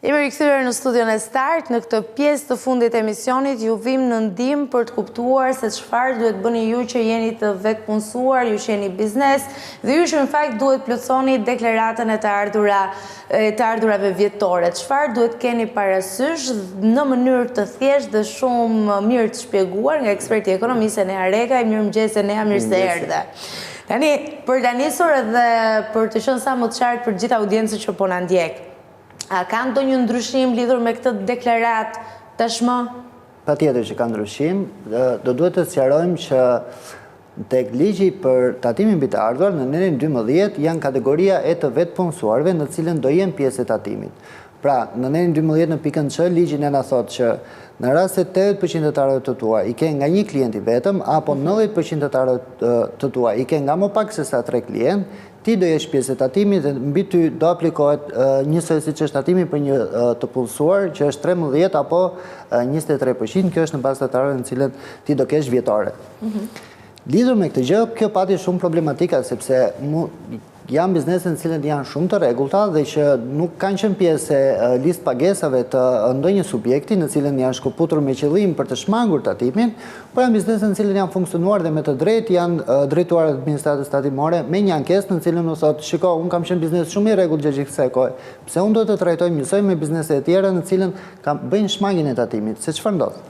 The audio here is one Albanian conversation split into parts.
Jemi rikthyer në studion e Start. Në këtë pjesë të fundit të emisionit ju vim në ndihmë për të kuptuar se çfarë duhet bëni ju që jeni të vetpunësuar, ju që jeni biznes, dhe ju që në fakt duhet plotësoni deklaratën e të ardhurave vjetore. Çfarë duhet keni parasysh në mënyrë të thjeshtë dhe shumë mirë të shpjeguar nga eksperti ekonomisë Enea Rekaj. Mirëmëngjes Enea, mirë se erdhe. Tani, për ta nisur edhe për të qenë sa më të qartë për gjithë audiencën që po na ndjek. A ka ndonjë ndryshim lidhur me këtë deklaratë tashmë? Patjetër që ka ndryshim. Do duhet të sqarojmë që tek ligji për tatimin mbi të ardhuar në nenin 12 janë kategoria e të vetpunësuarve në cilën do jenë pjesë e tatimit. Pra, në nenin 12 në pikën C, ligji na thotë që në rast se 80% të ardhurave të tua i ke nga një klienti vetëm, apo 90% të ardhurave të tua i ke nga më pak se sa 3 klientë, ti do jesh pjesë e tatimit dhe mbi ty do aplikohet njësoj siç është tatimi për një të punësuar që është 13 apo 23%, kjo është në bazë të ardhurave në cilën ti do kesh vjetore. Lidhur me këtë gjë, kjo pati shumë problematika sepse janë biznese në cilët janë shumë të rregullta dhe që nuk kanë qenë pjesë e listë pagesave të ndonjë subjekti në cilën janë shkëputur me qëllim për të shmangur tatimin, por janë biznese në cilën janë funksionuar dhe me të drejtë janë drejtuar administratës tatimore me një ankesë në cilën u thotë, shiko, unë kam qenë biznes shumë i rregullt gjatë gjithë kësaj kohe, pse unë do të trajtojmë njësoj me biznese e tjera në cilën bëjnë shmangjen e tatimit, se çfarë ndodh?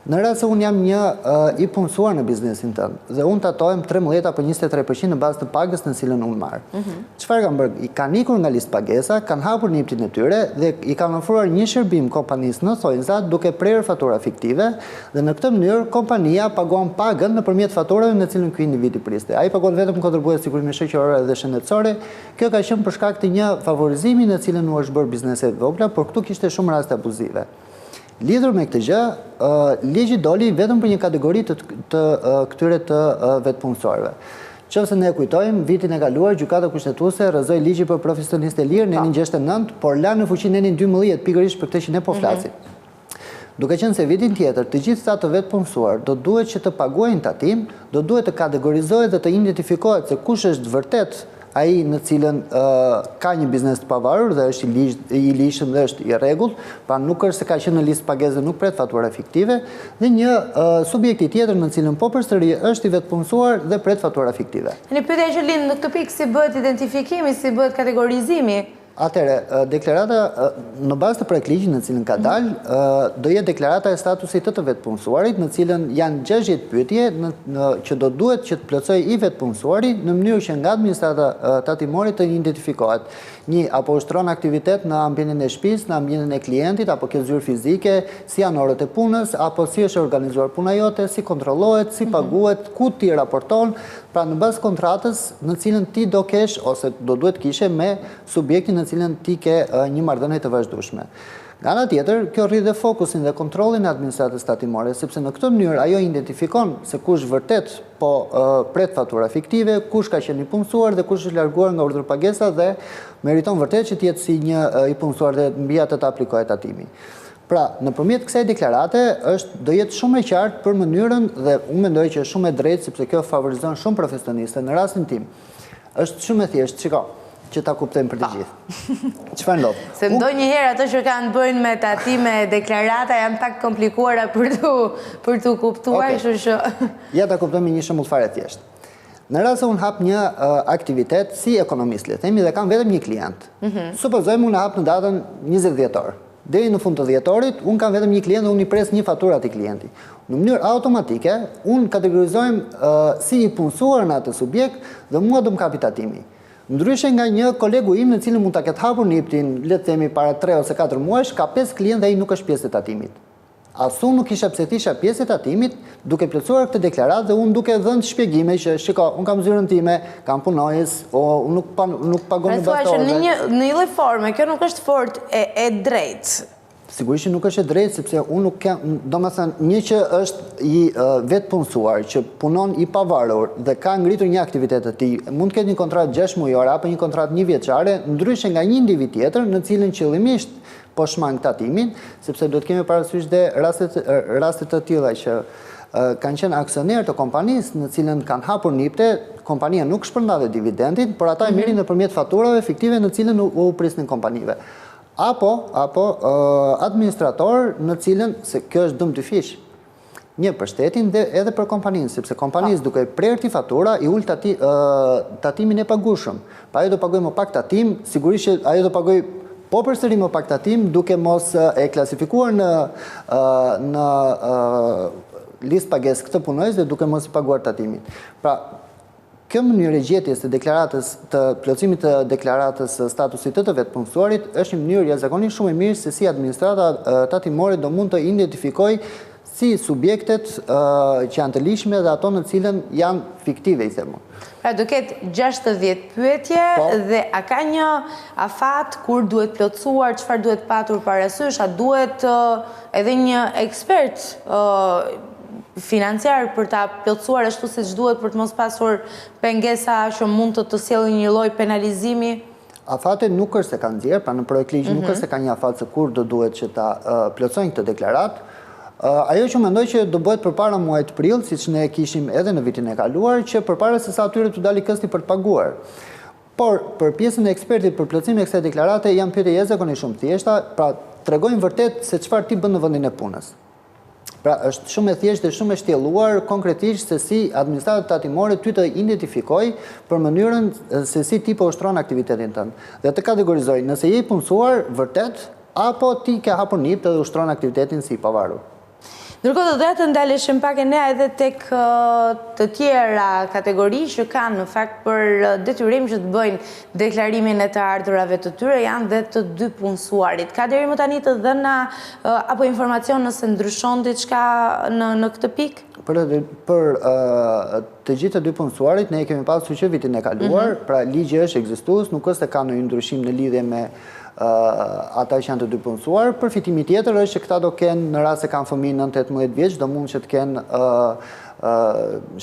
Në rast se unë jam një i punësuar në biznesin tënd dhe unë tatohem 13 apo 23% në bazë të pagës në cilën unë marr. Çfarë kanë bërë? I kanë ikur nga listë pagesa, kanë hapur niptin e tyre dhe i kanë ofruar një shërbim kompanisë në thonjza duke prerë fatura fiktive dhe në këtë mënyrë kompania paguan pagën nëpërmjet faturave në cilën ky individ i priste. Ai paguan vetëm kontribues sigurimi shoqëror dhe shëndetësore. Kjo ka qenë për shkak të një favorizimi në cilën u është bërë biznese të vogla, por këtu kishte shumë raste abuzive. Lidhur me këtë gjë, ligji doli vetëm për një kategori të këtyre të vetpunësuarve. Qofse ne kujtojmë, vitin e kaluar gjykata kushtetuese rrëzoi ligji për profesionistë e lirë nenin 69, por la në fuqi nenin 12 pikërisht për këtë që ne po flasim. Duke qenë se vitin tjetër të gjithë ata të vetpunësuar do duhet që të paguajnë tatim, do duhet të kategorizohet dhe të identifikohet se kush është vërtet ai në cilën ka një biznes të pavarur dhe është i ligjshëm dhe është i rregullt, pra nuk është se ka qenë në listë pagesë dhe nuk pret fatura fiktive, dhe një subjekti tjetër në cilën po përsëri është i vetpunësuar dhe pret fatura fiktive. Në pyetja që lind në këtë pikë, si bëhet identifikimi, si bëhet kategorizimi? Atëre, deklarata në bazë të projektligjit në cilën ka dalë, do jetë deklarata e statusit të vetpunësuarit, në cilën janë 60 pyetje që do duhet që të plotësoj i vetpunësuari në mënyrë që nga administrata tatimore të identifikohet një apo ushtron aktivitet në ambientin e shtëpisë, në ambientin e klientit, apo ke zyrë fizike, si janë orët e punës, apo si është organizuar puna jote, si kontrollohet, si paguhet, ku ti raporton, pra në bazë kontratës në cilën ti do kesh ose do duhet kishe me subjektin në cilën ti ke një marrëdhënie të vazhdueshme. Nga ana tjetër, kjo rri dhe fokusin dhe kontrollin e administratës tatimore, sepse në këtë mënyrë ajo identifikon se kush vërtet po pret fatura fiktive, kush ka qenë i punësuar dhe kush është larguar nga urdhër pagesa dhe meriton vërtet që të jetë si një i punësuar dhe mbi atë të aplikohet tatimi. Pra, nëpërmjet kësaj deklarate do jetë shumë e qartë për mënyrën dhe unë mendoj që është shumë e drejtë sepse kjo favorizon shumë profesioniste. Në rastin tim, është shumë e thjeshtë, shiko, që ta kuptojmë për të gjithë. Çfarë ndodh? Se ndonjëherë ato që kanë bëjnë me tatime deklarata janë pak komplikuara për tu kuptuar, kështu që ja ta kuptojmë një shembull fare thjesht. Në rast se unë hap një aktivitet si ekonomist, le të themi, dhe kam vetëm një klient. Supozojmë unë hap në datën 20 dhjetor. Deri në fund të dhjetorit, unë kam vetëm një klient dhe unë i pres një faturë atij klienti. Në mënyrë automatike, unë kategorizojmë si i punësuar në atë subjekt dhe mua do më kapi tatimi. Ndryshe nga një kolegu im në cilën mund ta ketë hapur niptin, le të themi para 3 ose 4 muajsh, ka 5 klientë dhe ai nuk është pjesë e tatimit. As unë nuk isha pse tisha pjesë e tatimit, duke plotësuar këtë deklaratë dhe unë duke dhënë shpjegime që shiko, unë kam zyrën time, kam punojës, unë nuk pagon në bazë të orëve. Në një lloj forme, kjo nuk është fort e drejtë. Sigurisht që nuk është e drejtë, sepse unë nuk kam, domethënë, një që është i vetpunësuar, që punon i pavarur dhe ka ngritur një aktivitet të tij, mund të ketë një kontratë 6 mujore apo një kontratë 1 vjeçare, ndryshe nga një individ tjetër, në cilën qëllimisht po shmang tatimin, sepse duhet kemi parasysh dhe raste të tilla që kanë qenë aksioner të kompanisë në cilën kanë hapur nipte, kompania nuk shpërnda dhe dividendin, por ata e merrin nëpërmjet faturave fiktive në cilën u prisnin kompanive. Apo administrator në cilën, se kjo është dëm dyfish, një për shtetin dhe edhe për kompaninë, sepse kompanisë duke prerë ti fatura, i ul tatimin e pagushëm. Pa ajo do pagoj më pak tatim, sigurisht që ajo do pagoj po përsëri më pak tatim, duke mos e klasifikuar në listë pagesë këtë punojës dhe duke mos i paguar tatimin. Pra, kjo mënyrë e gjetjes të deklaratës, të plotësimit të deklaratës statusit të vetë punësuarit është një mënyrë jashtëzakonisht shumë e mirë se si administrata tatimore do mund të identifikojë si subjektet që janë të lishme dhe ato në cilën janë fiktive, i themu. Pra do ketë 60 pyetje dhe a ka një afat kur duhet plotësuar, çfarë duhet patur parasysh, a duhet edhe një ekspert financiar për ta plotësuar ashtu siç duhet për të mos pasur pengesa që mund të sjellin një lloj penalizimi? Afatet nuk është se kanë nxjerr, pra në projekt ligj nuk është se ka një afat se kur do duhet që ta plotësojnë këtë deklaratë. Ajo që mendoj që do bëhet përpara muajit prill, siç ne kishim edhe në vitin e kaluar, që përpara se sa atyre të dalë kësti për të paguar. Por për pjesën e ekspertit për plotësimin e kësaj deklarate janë pyetje jashtëzakonisht shumë thjeshta, pra tregojnë vërtet se çfarë ti bën në vendin e punës. Pra është shumë e thjeshtë dhe shumë e shtjelluar konkretisht se si administrata tatimore ty të identifikoj për mënyrën se si ti po ushtron aktivitetin tënd. Dhe të kategorizoj nëse je i punësuar vërtet apo ti ke hapur nipt dhe ushtron aktivitetin si i pavarur. Ndërkohë do të ndaleshim pak e ne edhe tek të tjera kategori që kanë në fakt për detyrim që të bëjnë deklarimin e të ardhurave të tyre, janë dhe të dy punësuarit. Ka deri më tani të dhëna apo informacion nëse ndryshon diçka në këtë pikë? Për të gjithë të dy punësuarit, ne kemi pasur që vitin e kaluar, pra ligji është ekzistues, nuk është se ka ndonjë ndryshim në lidhje me ata që janë të dy punësuar. Përfitimi tjetër është që këta do kenë, në rast se kanë fëmijë nën 18 vjeç, do mund që të kenë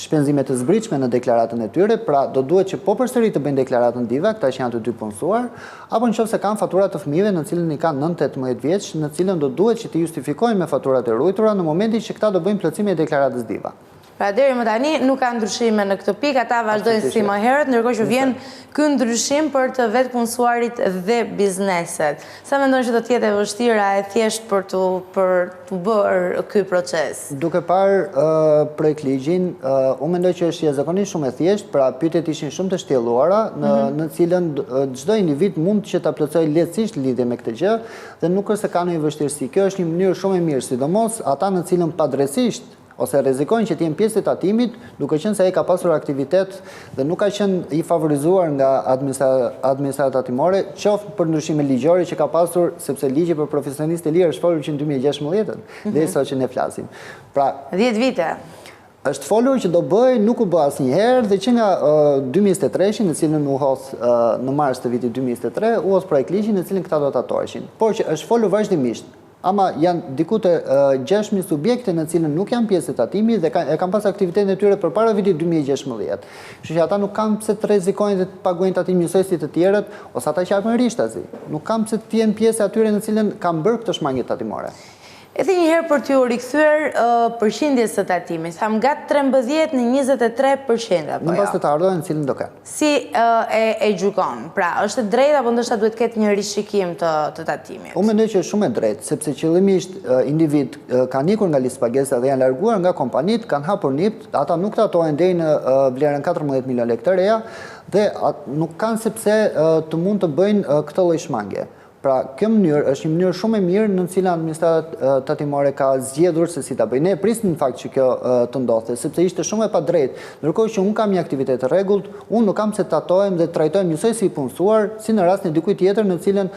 shpenzime të zbritshme në deklaratën e tyre, pra do duhet që po përsëri të bëjnë deklaratën diva, këta që janë të dy punësuar, apo nëse kanë fatura të fëmijëve në cilën i kanë nën 18 vjeç, në cilën do duhet që të justifikojnë me faturat e ruajtura në momentin që këta do bëjnë plotësimin e deklaratës diva. Pra deri më tani nuk ka ndryshime në këtë pikë, ata vazhdojnë si më herët, ndërkohë që vjen ky ndryshim për të vetë punësuarit dhe bizneset. Sa mendon që do të jetë e vështirë e thjesht për të bërë ky proces? Duke parë projekt ligjin, unë mendoj që është jashtëzakonisht shumë e thjeshtë, pra pyetjet ishin shumë të shtjelluara, në cilën çdo individ mund që ta plotësojë lehtësisht lidhje me këtë gjë dhe nuk është se ka ndonjë vështirësi. Kjo është një mënyrë shumë e mirë, sidomos ata në cilën padrejtisht ose rrezikojnë që të jenë pjesë e tatimit, duke qenë se ai ka pasur aktivitet dhe nuk ka qenë i favorizuar nga administrata tatimore, qoftë për ndryshime ligjore që ka pasur, sepse ligji për profesionistë e lirë është folur që në 2016, derisa që ne flasim. Pra, 10 vite. Është folur që do bëj, nuk u bë asnjëherë dhe që nga 2023, në cilën u hodh në mars të vitit 2023, u hodh projekt ligji në cilin këta do të tatoheshin. Por që është folur vazhdimisht. Ama janë diku të 6.000 subjekte në cilën nuk janë pjesë të tatimit dhe e kanë pas aktivitetin e tyre përpara vitit 2016. Kështu që ata nuk kanë pse të rrezikojnë dhe të paguajnë tatim njësoj si të tjerët, ose ata që hapin rishtazi. Nuk kanë pse të jenë pjesë atyre në cilën kanë bërë këtë shmangje tatimore. Edhe një herë për t'ju rikthyer përqindjes së tatimit, tham nga 13 në 23% apo jo? Në bazë të ardhurave në cilën do kenë. Si e gjykon? Pra, është e drejtë apo ndoshta duhet të ketë një rishikim të tatimit? Unë mendoj që është shumë e drejtë, sepse qëllimisht individ kanë ikur nga listë pagesa dhe janë larguar nga kompanitë, kanë hapur nipt, ata nuk tatohen deri në vlerën 14 milion lekë të reja dhe nuk kanë sepse të mund të bëjnë këtë lloj shmangje. Pra, kjo mënyrë është një mënyrë shumë e mirë në cilën administrata tatimore ka zgjedhur se si ta bëjë. Ne prisnim në fakt që kjo të ndodhte, sepse ishte shumë e padrejtë. Ndërkohë që unë kam një aktivitet të rregullt, unë nuk kam se tatohem dhe trajtohem njësoj si i punësuar, si në rastin e dikujt tjetër në cilën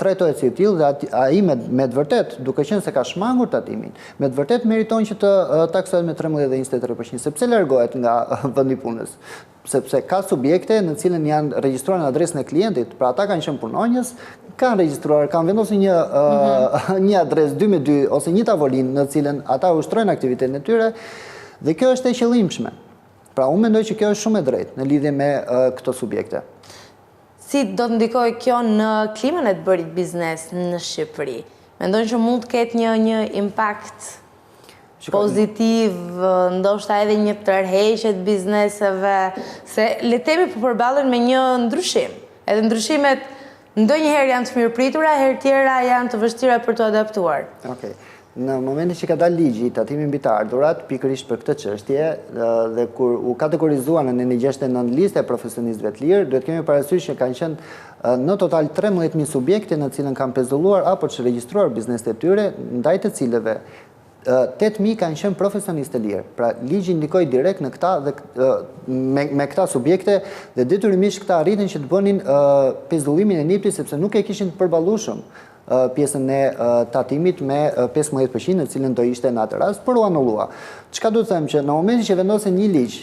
trajtohet si i tillë dhe ai me të vërtet, duke qenë se ka shmangur tatimin, me të vërtet meriton që të taksohet me 13 dhe 23%, sepse largohet nga vendi i punës. Sepse ka subjekte në cilën janë regjistruar në adresën e klientit, pra ata kanë qenë punonjës, kanë regjistruar, kanë vendosur një adresë 2 ose një tavolinë në cilën ata ushtrojnë aktivitetin e tyre dhe kjo është e qëllimshme. Pra unë mendoj që kjo është shumë e drejtë në lidhje me këto subjekte. Si do të ndikojë kjo në klimën e të bërit biznes në Shqipëri? Mendon që mund të ketë një impakt pozitiv, ndoshta edhe një tërheqje të bizneseve, se le të themi po përballen me një ndryshim. Edhe ndryshimet Ndonjëherë janë të mirëpritura, herë tjera janë të vështira për të adaptuar. Okej. Në momentin që ka dalë ligji i tatimit mbi të ardhurat, pikërisht për këtë çështje, dhe kur u kategorizuan në 69 listë e profesionistëve të lirë, duhet kemi parasysh që kanë qenë në total 13.000 subjekte në cilën kanë pezulluar apo që regjistruar bizneset e tyre, ndaj të cilëve 8.000 kanë qenë profesionistë të lirë. Pra, ligji ndikoi direkt në këta dhe me këta subjekte dhe detyrimisht këta arritën që të bënin pezullimin e NIPT-it sepse nuk e kishin të përballueshëm pjesën e tatimit me 15% në cilën do ishte në atë rast, por u anullua. Çka do të them që në momentin që vendosen një ligj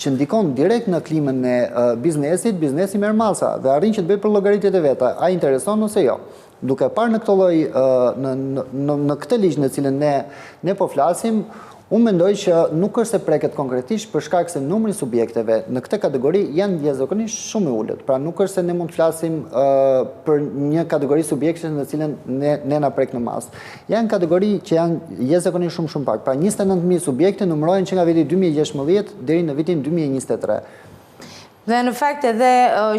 që ndikon direkt në klimën e biznesit, biznesi merr masa dhe arrin që të bëjë për llogaritjet e veta, a intereson ose jo. Duke parë në këtë lloj në këtë ligj në cilën ne po flasim, unë mendoj që nuk është se preket konkretisht për shkak se numri subjekteve në këtë kategori janë jashtëzakonisht shumë i ulët. Pra nuk është se ne mund të flasim për një kategori subjekte në cilën ne na prek në mas. Janë kategori që janë jashtëzakonisht shumë pak. Pra 29.000 subjekte numërohen që nga viti 2016 deri në vitin 2023. Dhe në fakt edhe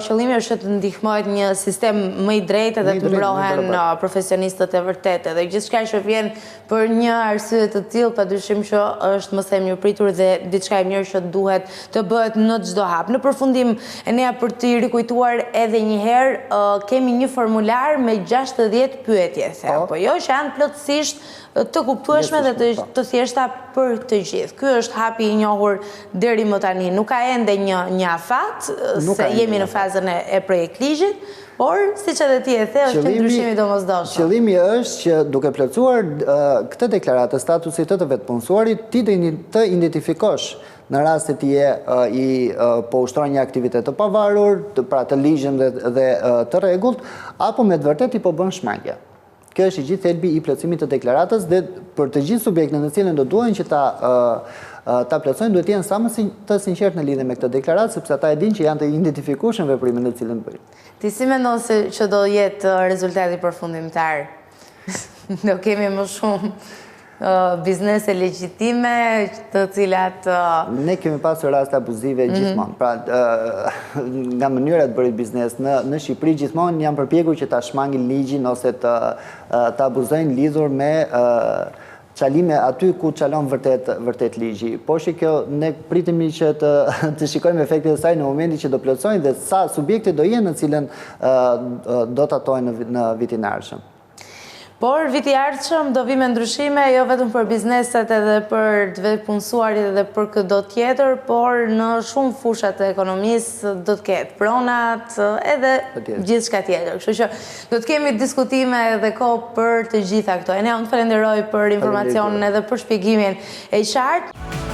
qëllimi është të ndihmohet një sistem më i drejtë dhe të mbrohen profesionistët e vërtetë. Dhe gjithçka që vjen për një arsye të tillë, padyshim që është më së mirëpritur dhe diçka e mirë që duhet të bëhet në çdo hap. Në përfundim, Enea, për të rikujtuar edhe një herë, kemi një formular me 60 pyetje, apo jo, që janë plotësisht të kuptueshme dhe të thjeshta për të gjithë. Ky është hapi i njohur deri më tani. Nuk ka ende një afat, se jemi në fazën e projekt ligjit, por, siç edhe ti e the, është ndryshimi domosdoshëm. Qëllimi është që duke plotësuar këtë deklaratë të statusit të vetpunësuarit, ti të identifikosh në rast se ti po ushtron një aktivitet të pavarur, pra të ligjshëm dhe të rregullt, apo me të vërtetë i po bën shmangje. Kjo është i gjithë thelbi i plotësimit të deklaratës dhe për të gjithë subjektet në cilën do duhen që ta plotësojnë duhet të jenë sa më të sinqertë në lidhje me këtë deklaratë sepse ata e dinë që janë të identifikueshëm veprimet në cilën bëjnë. Ti si mendon se që do jetë rezultati përfundimtar? Do kemi më shumë biznese legjitime, të cilat... Ne kemi pasur raste abuzive gjithmonë. Pra, nga mënyra të bërit biznes në Shqipëri gjithmonë janë përpjekur që ta shmangin ligjin ose të abuzojnë lidhur me çalime aty ku çalon vërtet ligji. Por që kjo ne pritemi që të shikojmë efektet e saj në momentin që do plotësojnë dhe sa subjekte do jenë në cilën do të atojnë në vitin e ardhshëm. Por viti i ardhshëm do vi me ndryshime, jo vetëm për bizneset edhe për të vetpunësuarit edhe për çdo tjetër, por në shumë fushat të ekonomisë do të ketë pronat edhe gjithçka tjetër. Kështu që do të kemi diskutime edhe kohë për të gjitha këto. Unë të falenderoj për informacionin edhe për shpjegimin e qartë.